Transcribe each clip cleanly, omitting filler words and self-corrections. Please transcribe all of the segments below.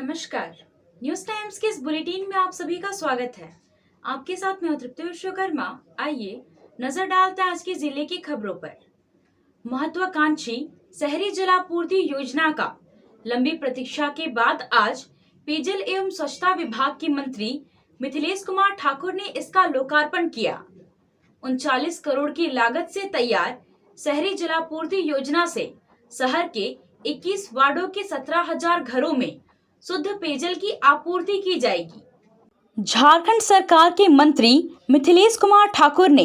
नमस्कार। News times के इस बुलेटिन में आप सभी का स्वागत है। आपके साथ मैं हूं तृप्ति विश्वकर्मा। आइए नजर डालते हैं आज के जिले की खबरों पर। महत्वाकांक्षी शहरी जलापूर्ति योजना का लंबी प्रतीक्षा के बाद आज पेयजल एवं स्वच्छता विभाग के मंत्री मिथिलेश कुमार ठाकुर ने इसका लोकार्पण किया। 39 करोड़ की लागत से तैयार शहरी जलापूर्ति योजना से शहर के 21 वार्डों के 17,000 घरों में शुद्ध पेयजल की आपूर्ति की जाएगी। झारखंड सरकार के मंत्री मिथिलेश कुमार ठाकुर ने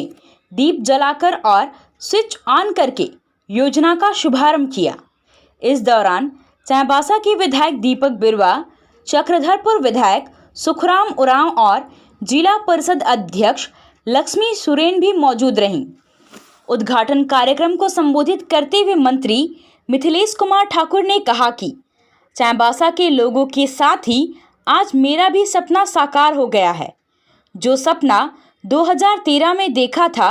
दीप जलाकर और स्विच ऑन करके योजना का शुभारंभ किया। इस दौरान चाईबासा की विधायक दीपक बिरुवा, चक्रधरपुर विधायक सुखराम उरांव और जिला परिषद अध्यक्ष लक्ष्मी सुरेन भी मौजूद रहीं। उद्घाटन कार्यक्रम को संबोधित करते हुए मंत्री मिथिलेश कुमार ठाकुर ने कहा कि चाईबासा के लोगों के साथ ही आज मेरा भी सपना साकार हो गया है। जो सपना 2013 में देखा था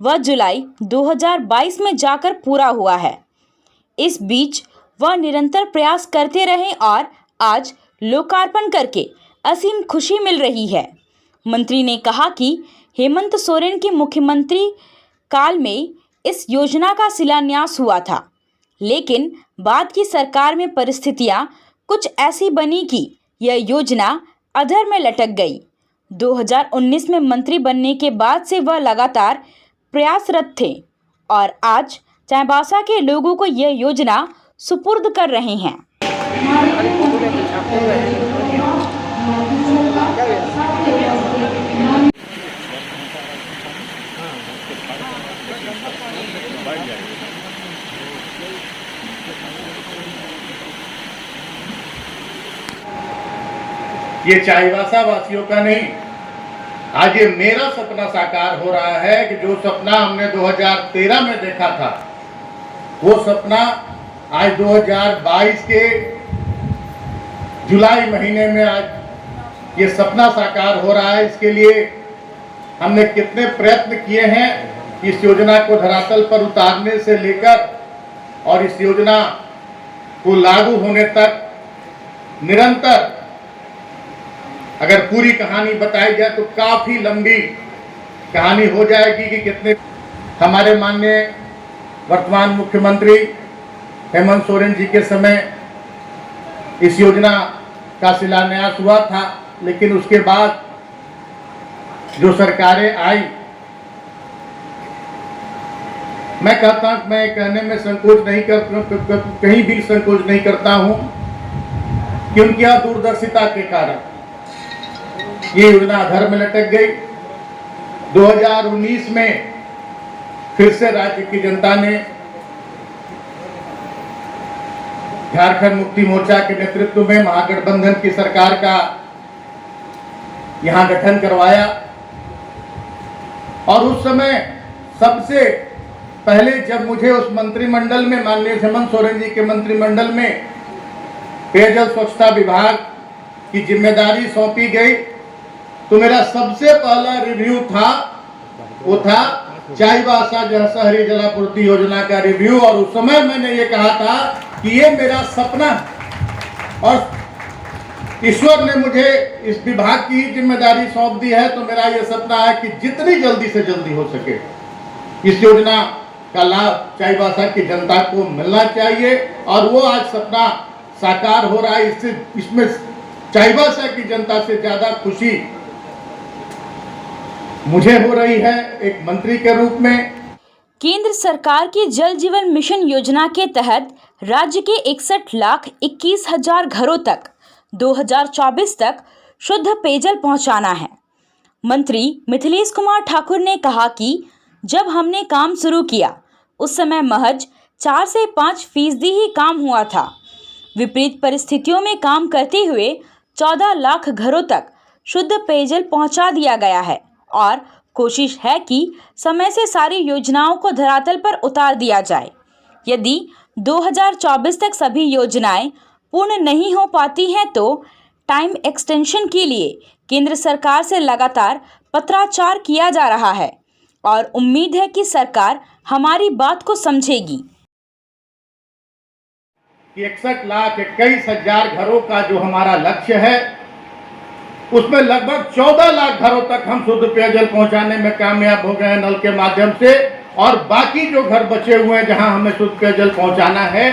वह जुलाई 2022 में जाकर पूरा हुआ है। इस बीच वह निरंतर प्रयास करते रहे और आज लोकार्पण करके असीम खुशी मिल रही है। मंत्री ने कहा कि हेमंत सोरेन के मुख्यमंत्री काल में इस योजना का शिलान्यास हुआ था, लेकिन बाद की सरकार में परिस्थितियां कुछ ऐसी बनी कि यह योजना अधर में लटक गई। 2019 में मंत्री बनने के बाद से वह लगातार प्रयासरत थे और आज चाईबासा के लोगों को यह योजना सुपुर्द कर रहे हैं। ये चाईबासा वासियों का नहीं, आज ये मेरा सपना साकार हो रहा है कि जो सपना हमने 2013 में देखा था वो सपना आज 2022 के जुलाई महीने में आज ये सपना साकार हो रहा है। इसके लिए हमने कितने प्रयत्न किए हैं इस योजना को धरातल पर उतारने से लेकर और इस योजना को लागू होने तक निरंतर। अगर पूरी कहानी बताई जाए तो काफी लंबी कहानी हो जाएगी कि कितने हमारे माननीय वर्तमान मुख्यमंत्री हेमंत सोरेन जी के समय इस योजना का शिलान्यास हुआ था, लेकिन उसके बाद जो सरकारें आई, मैं कहता हूं, मैं कहने में संकोच नहीं करता, कहीं भी संकोच नहीं करता हूं कि उनकी दूरदर्शिता के कारण ये योजना अधर में लटक गई। 2019 में फिर से राज्य की जनता ने झारखंड मुक्ति मोर्चा के नेतृत्व में महागठबंधन की सरकार का यहां गठन करवाया और उस समय सबसे पहले जब मुझे उस मंत्रिमंडल में माननीय हेमंत सोरेन जी के मंत्रिमंडल में पेयजल स्वच्छता विभाग की जिम्मेदारी सौंपी गई तो मेरा सबसे पहला रिव्यू था वो था चाईबासा शहरी जलापूर्ति योजना का रिव्यू। और उस समय मैंने ये कहा था कि ये मेरा सपना और ईश्वर ने मुझे इस विभाग की जिम्मेदारी सौंप दी है, तो मेरा ये सपना है कि जितनी जल्दी से जल्दी हो सके इस योजना का लाभ चाईबासा की जनता को मिलना चाहिए और वो आज सपना साकार हो रहा है। इसमें चाईबासा की जनता से ज्यादा खुशी मुझे हो रही है एक मंत्री के रूप में। केंद्र सरकार की जल जीवन मिशन योजना के तहत राज्य के 61,21,000 घरों तक 2024 तक शुद्ध पेयजल पहुंचाना है। मंत्री मिथिलेश कुमार ठाकुर ने कहा कि जब हमने काम शुरू किया उस समय महज 4 से 5% ही काम हुआ था। विपरीत परिस्थितियों में काम करते हुए 14 लाख घरों तक शुद्ध पेयजल पहुंचा दिया गया है और कोशिश है कि समय से सारी योजनाओं को धरातल पर उतार दिया जाए। यदि 2024 तक सभी योजनाएं पूर्ण नहीं हो पाती हैं तो टाइम एक्सटेंशन के लिए केंद्र सरकार से लगातार पत्राचार किया जा रहा है और उम्मीद है कि सरकार हमारी बात को समझेगी। कि 61,21,000 घरों का जो हमारा लक्ष्य है, उसमें लगभग 14 लाख घरों तक हम शुद्ध पेयजल पहुंचाने में कामयाब हो गए हैं नल के माध्यम से। और बाकी जो घर बचे हुए हैं जहां हमें शुद्ध पेयजल पहुंचाना है,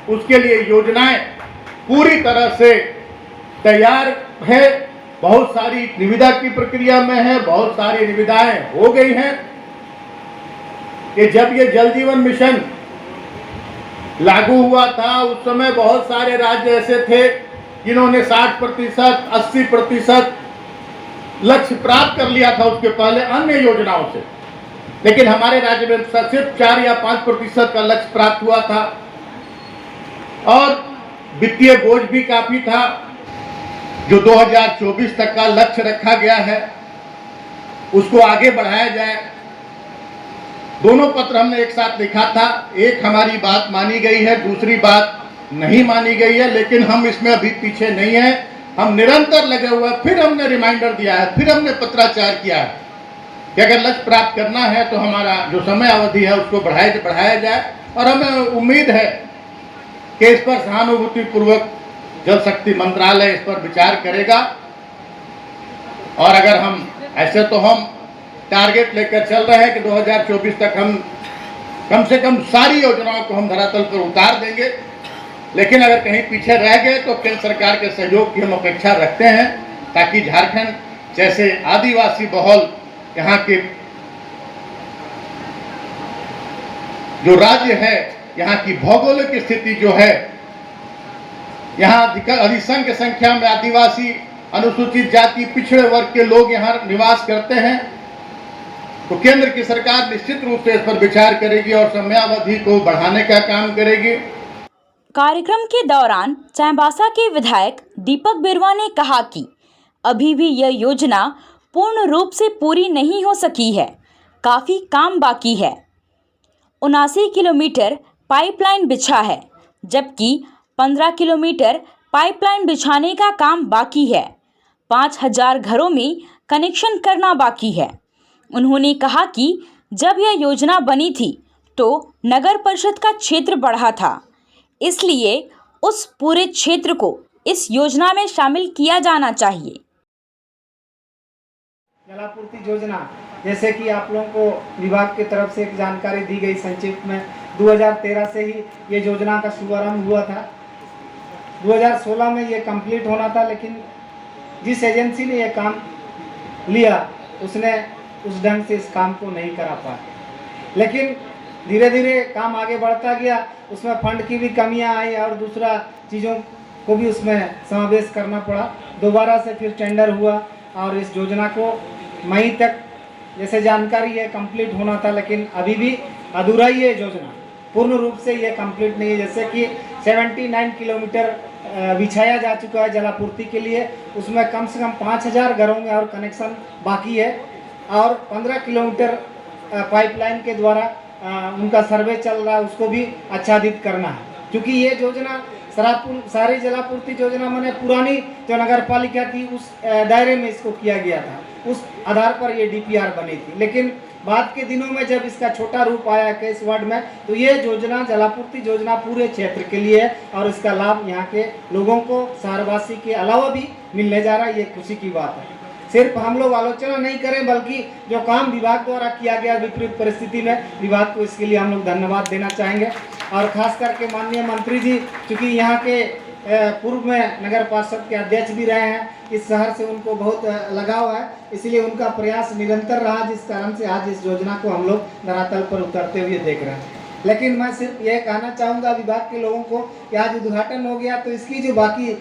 उसके लिए योजनाएं पूरी तरह से तैयार है। बहुत सारी निविदा की प्रक्रिया में है, बहुत सारी निविदाएं हो गई हैं कि जब ये जल जीवन मिशन लागू हुआ था उस समय बहुत सारे राज्य ऐसे थे जिन्होंने 60%, 80% लक्ष्य प्राप्त कर लिया था उसके पहले अन्य योजनाओं से, लेकिन हमारे राज्य में सिर्फ 4 या 5% का लक्ष्य प्राप्त हुआ था और वित्तीय बोझ भी काफी था। जो 2024 तक का लक्ष्य रखा गया है उसको आगे बढ़ाया जाए। दोनों पत्र हमने एक साथ लिखा था, एक हमारी बात मानी गई है, दूसरी बात नहीं मानी गई है, लेकिन हम इसमें अभी पीछे नहीं है, हम निरंतर लगे हुए हैं। फिर हमने रिमाइंडर दिया है, फिर हमने पत्राचार किया है कि अगर लक्ष्य प्राप्त करना है तो हमारा जो समय अवधि है उसको बढ़ाया जाए। और हमें उम्मीद है कि इस पर सहानुभूतिपूर्वक जल शक्ति मंत्रालय इस पर विचार करेगा। और अगर हम ऐसे तो हम टारगेट लेकर चल रहे हैं कि 2024 तक हम कम से कम सारी योजनाओं को हम धरातल पर उतार देंगे, लेकिन अगर कहीं पीछे रह गए तो केंद्र सरकार के सहयोग की हम अपेक्षा रखते हैं, ताकि झारखंड जैसे आदिवासी बहुल यहाँ के जो राज्य है, यहाँ की भौगोलिक स्थिति जो है, यहाँ अधिसंख्य संख्या में आदिवासी, अनुसूचित जाति, पिछड़े वर्ग के लोग यहाँ निवास करते हैं, तो केंद्र की सरकार निश्चित रूप से इस पर विचार करेगी और समयावधि को बढ़ाने का काम करेगी। कार्यक्रम के दौरान चाईबासा के विधायक दीपक बिरुवा ने कहा कि अभी भी यह योजना पूर्ण रूप से पूरी नहीं हो सकी है, काफ़ी काम बाकी है। 79 किलोमीटर पाइपलाइन बिछा है, जबकि 15 किलोमीटर पाइपलाइन बिछाने का काम बाकी है। 5,000 घरों में कनेक्शन करना बाकी है। उन्होंने कहा कि जब यह योजना बनी थी तो नगर परिषद का क्षेत्र बढ़ा था, इसलिए उस पूरे क्षेत्र को इस योजना में शामिल किया जाना चाहिए। जलापूर्ति योजना, जैसे कि आप लोगों को विभाग की तरफ से एक जानकारी दी गई संक्षिप्त में, 2013 से ही ये योजना का शुभारंभ हुआ था। 2016 में ये कंप्लीट होना था, लेकिन जिस एजेंसी ने ये काम लिया उसने उस ढंग से इस काम को नहीं करा पाया। लेकिन धीरे धीरे काम आगे बढ़ता गया, उसमें फंड की भी कमियां आई और दूसरा चीज़ों को भी उसमें समावेश करना पड़ा। दोबारा से फिर टेंडर हुआ और इस योजना को मई तक जैसे जानकारी है कंप्लीट होना था, लेकिन अभी भी अधूरा ही है योजना, पूर्ण रूप से ये कंप्लीट नहीं है। जैसे कि 79 किलोमीटर बिछाया जा चुका है जलापूर्ति के लिए, उसमें कम से कम 5,000 घरों में और कनेक्शन बाकी है और 15 किलोमीटर पाइपलाइन के द्वारा उनका सर्वे चल रहा है, उसको भी आच्छादित करना है। क्योंकि ये योजना सारी जलापूर्ति योजना मैंने पुरानी जो नगर पालिका थी उस दायरे में इसको किया गया था, उस आधार पर ये DPR बनी थी। लेकिन बाद के दिनों में जब इसका छोटा रूप आया केस वार्ड में, तो ये योजना जलापूर्ति योजना पूरे क्षेत्र के लिए है और इसका लाभ यहाँ के लोगों को शहरवासी के अलावा भी मिलने जा रहा है। ये खुशी की बात है। सिर्फ हम लोग आलोचना नहीं करें, बल्कि जो काम विभाग द्वारा किया गया विपरीत परिस्थिति में, विभाग को इसके लिए हम लोग धन्यवाद देना चाहेंगे। और खास करके माननीय मंत्री जी, चूँकि यहाँ के पूर्व में नगर पार्षद के अध्यक्ष भी रहे हैं, इस शहर से उनको बहुत लगाव है, इसलिए उनका प्रयास निरंतर रहा, जिस कारण से आज इस योजना को हम लोग धरातल पर उतरते हुए देख रहे हैं। लेकिन मैं सिर्फ यह कहना चाहूँगा विभाग के लोगों को कि आज उद्घाटन हो गया तो इसकी जो बाकी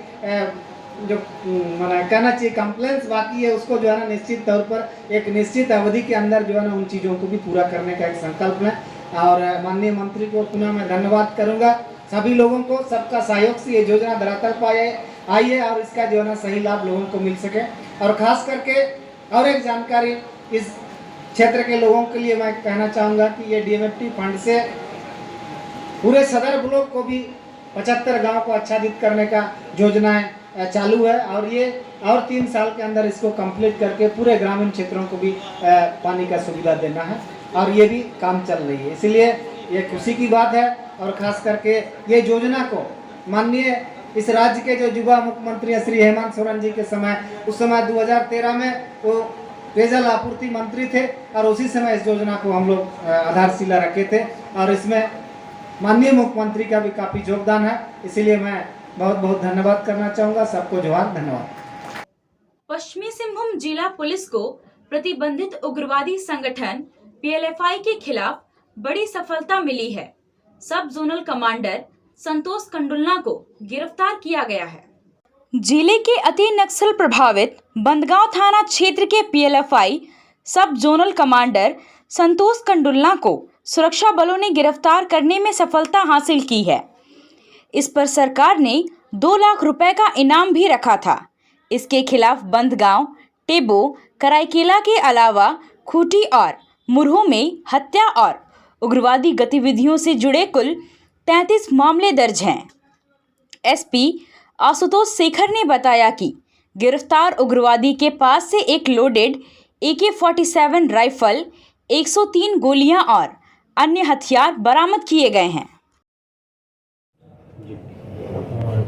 जो मैंने कहना चाहिए कंप्लेंट्स बाकी है, उसको जो है ना निश्चित तौर पर एक निश्चित अवधि के अंदर जो है ना उन चीज़ों को भी पूरा करने का एक संकल्प है। और माननीय मंत्री को पुनः मैं धन्यवाद करूंगा। सभी लोगों को सबका सहयोग से ये योजना धरातल पर आई है और इसका जो है ना सही लाभ लोगों को मिल सके। और ख़ास करके और एक जानकारी इस क्षेत्र के लोगों के लिए मैं कहना चाहूँगा कि ये DMFT फंड से पूरे सदर ब्लॉक को भी 75 गाँव को आच्छादित करने का योजना चालू है और ये और 3 साल के अंदर इसको कंप्लीट करके पूरे ग्रामीण क्षेत्रों को भी पानी का सुविधा देना है और ये भी काम चल रही है। इसलिए ये खुशी की बात है और ख़ास करके ये योजना को माननीय इस राज्य के जो युवा मुख्यमंत्री हैं श्री हेमंत सोरेन जी के समय, उस समय 2013 में वो पेयजल आपूर्ति मंत्री थे और उसी समय इस योजना को हम लोग आधारशिला रखे थे और इसमें माननीय मुख्यमंत्री का भी काफ़ी योगदान है। इसीलिए मैं बहुत बहुत धन्यवाद करना चाहूँगा। सबको जोहार, धन्यवाद। पश्चिमी सिंहभूम जिला पुलिस को प्रतिबंधित उग्रवादी संगठन पीएलएफआई के खिलाफ बड़ी सफलता मिली है। सब जोनल कमांडर संतोष कंडुलना को गिरफ्तार किया गया है। जिले के अति नक्सल प्रभावित बंदगांव थाना क्षेत्र के पीएलएफआई सब जोनल कमांडर संतोष कंडुलना को सुरक्षा बलों ने गिरफ्तार करने में सफलता हासिल की है। इस पर सरकार ने 2 लाख रुपए का इनाम भी रखा था। इसके खिलाफ बंदगांव, टेबो, कराईकेला के अलावा खूंटी और मुरहू में हत्या और उग्रवादी गतिविधियों से जुड़े कुल 33 मामले दर्ज हैं। एसपी आशुतोष शेखर ने बताया कि गिरफ्तार उग्रवादी के पास से एक लोडेड AK-47 राइफल, 103 गोलियां और अन्य हथियार बरामद किए गए हैं।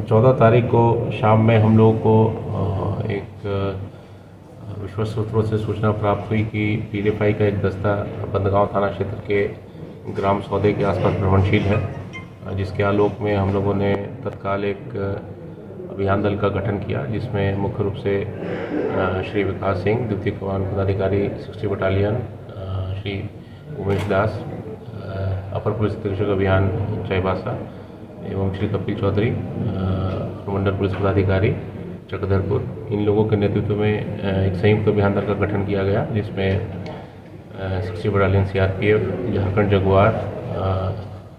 14 तारीख को शाम में हम लोगों को एक विश्वस्त सूत्रों से सूचना प्राप्त हुई कि पीएलएफआई का एक दस्ता बंदगांव थाना क्षेत्र के ग्राम सौदे के आसपास भ्रमणशील है, जिसके आलोक में हम लोगों ने तत्काल एक अभियान दल का गठन किया, जिसमें मुख्य रूप से श्री विकास सिंह, द्वितीय कमान पदाधिकारी 60 बटालियन, श्री उमेश दास, अपर पुलिस अधीक्षक अभियान चाईबासा एवं श्री कपिल चौधरी, मंडल पुलिस पदाधिकारी चक्रधरपुर, इन लोगों के नेतृत्व में एक संयुक्त अभियान दल का गठन किया गया, जिसमें 60 battalion CRPF, Jharkhand Jaguar,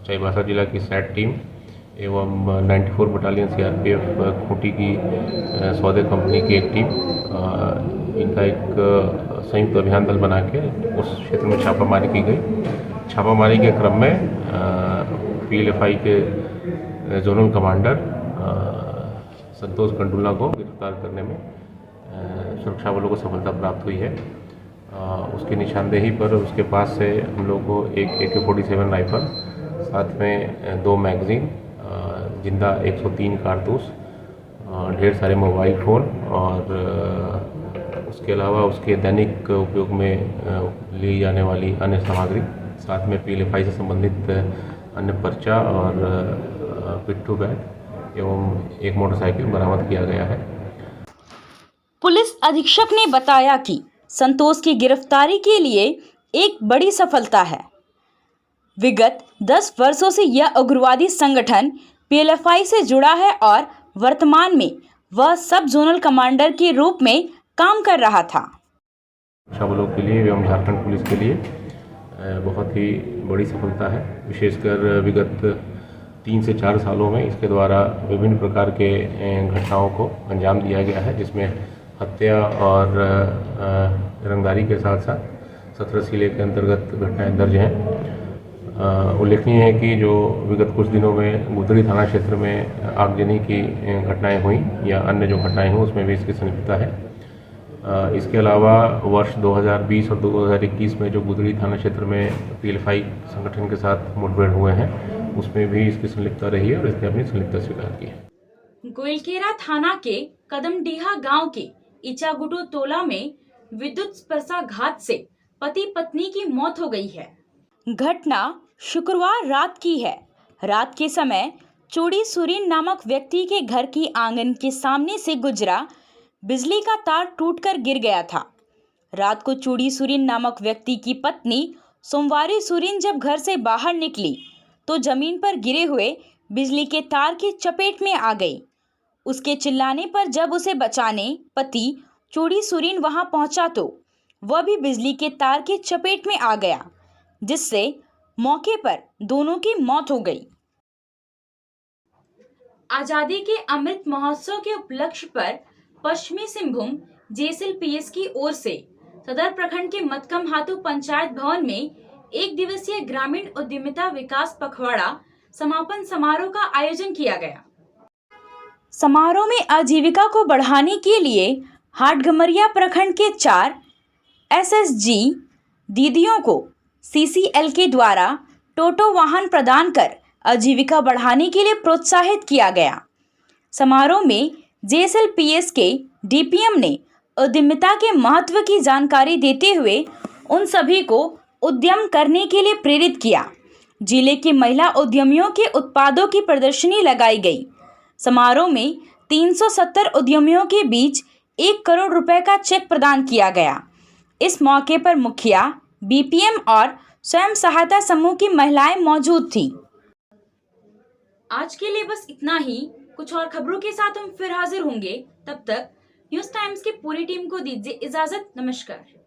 Chaibasa जिला की सैट टीम एवं 94 बटालियन CRPF खूंटी की सौदे कंपनी की एक टीम, इनका एक संयुक्त अभियान दल बना के उस क्षेत्र में छापामारी की गई। छापामारी के क्रम में पीएलएफआई के जोनल कमांडर संतोष कंडुलना को गिरफ्तार करने में सुरक्षा बलों को सफलता प्राप्त हुई है। उसकी निशानदेही पर उसके पास से हम लोग को एक AK-47 राइफल, साथ में 2 मैगजीन, जिंदा 103 कारतूस, ढेर सारे मोबाइल फ़ोन और उसके अलावा उसके दैनिक उपयोग में ली जाने वाली अन्य सामग्री, साथ में पीएलएफआई से संबंधित अन्य पर्चा और पिट्ठू बैग एवं एक मोटरसाइकिल बरामद किया गया है। पुलिस अधीक्षक ने बताया कि संतोष की गिरफ्तारी के लिए एक बड़ी सफलता है। विगत 10 वर्षों से यह उग्रवादी संगठन पीएलएफआई से जुड़ा है और वर्तमान में वह सब जोनल कमांडर के रूप में काम कर रहा था। सुरक्षा बलों के लिए एवं झारखंड पुलिस के लिए बहुत ही बड़ी सफलता है। विशेषकर विगत 3 से 4 सालों में इसके द्वारा विभिन्न प्रकार के घटनाओं को अंजाम दिया गया है, जिसमें हत्या और रंगदारी के साथ साथ 17 सीले के अंतर्गत घटनाएं दर्ज हैं। उल्लेखनीय है कि जो विगत कुछ दिनों में गुदड़ी थाना क्षेत्र में आगजनी की घटनाएं हुई या अन्य जो घटनाएं हुई, उसमें भी इसकी संलिप्तता है। इसके अलावा वर्ष 2020 और 2021 में जो गुदड़ी थाना क्षेत्र में पीएलएफआई संगठन के साथ मुठभेड़ हुए हैं, उसमें भी इसकी संलिप्तता रही है और इसने अपनी संलिप्तता स्वीकार की है। गोइलकेरा थाना के कदमडीहा गांव के इचागुडू टोला में विद्युत स्पर्शाघात से पति पत्नी की मौत हो गई है। घटना शुक्रवार रात की है। रात के समय चूड़ी सुरीन नामक व्यक्ति के घर की आंगन के सामने से गुजरा बिजली का तार टूटकर गिर गया था। रात को चूड़ी सुरीन नामक व्यक्ति की पत्नी सोमवारी सुरीन जब घर से बाहर निकली तो जमीन पर गिरे हुए बिजली के तार की चपेट में आ गई। उसके चिल्लाने पर जब उसे बचाने पति चूड़ी सुरीन वहां पहुंचा तो वह भी बिजली के तार की चपेट में आ गया, जिससे मौके पर दोनों की मौत हो गई। आजादी के अमृत महोत्सव के उपलक्ष्य पर पश्चिमी सिंहभूम JSLPS की ओर से सदर प्रखंड के मतकमहातू पंचायत भवन में 1 दिवसीय ग्रामीण उद्यमिता विकास पखवाड़ा समापन समारोह का आयोजन किया गया। समारोह में आजीविका को बढ़ाने के लिए हाटगमरिया प्रखंड के 4 SSG दीदियों को CCL के द्वारा टोटो वाहन प्रदान कर आजीविका बढ़ाने के लिए प्रोत्साहित किया गया। समारोह में JSLPS के DPM ने उद्यमिता के महत्व की जानकारी देते हुए उन सभी को उद्यम करने के लिए प्रेरित किया। जिले की महिला उद्यमियों के उत्पादों की प्रदर्शनी लगाई गई। समारोह में 370 उद्यमियों के बीच 1 करोड़ रुपए का चेक प्रदान किया गया। इस मौके पर मुखिया, BPM और स्वयं सहायता समूह की महिलाएं मौजूद थीं। आज के लिए बस इतना ही। कुछ और खबरों के साथ हम फिर हाजिर होंगे। तब तक न्यूज़ टाइम्स की पूरी टीम को दीजिए इजाजत। नमस्कार।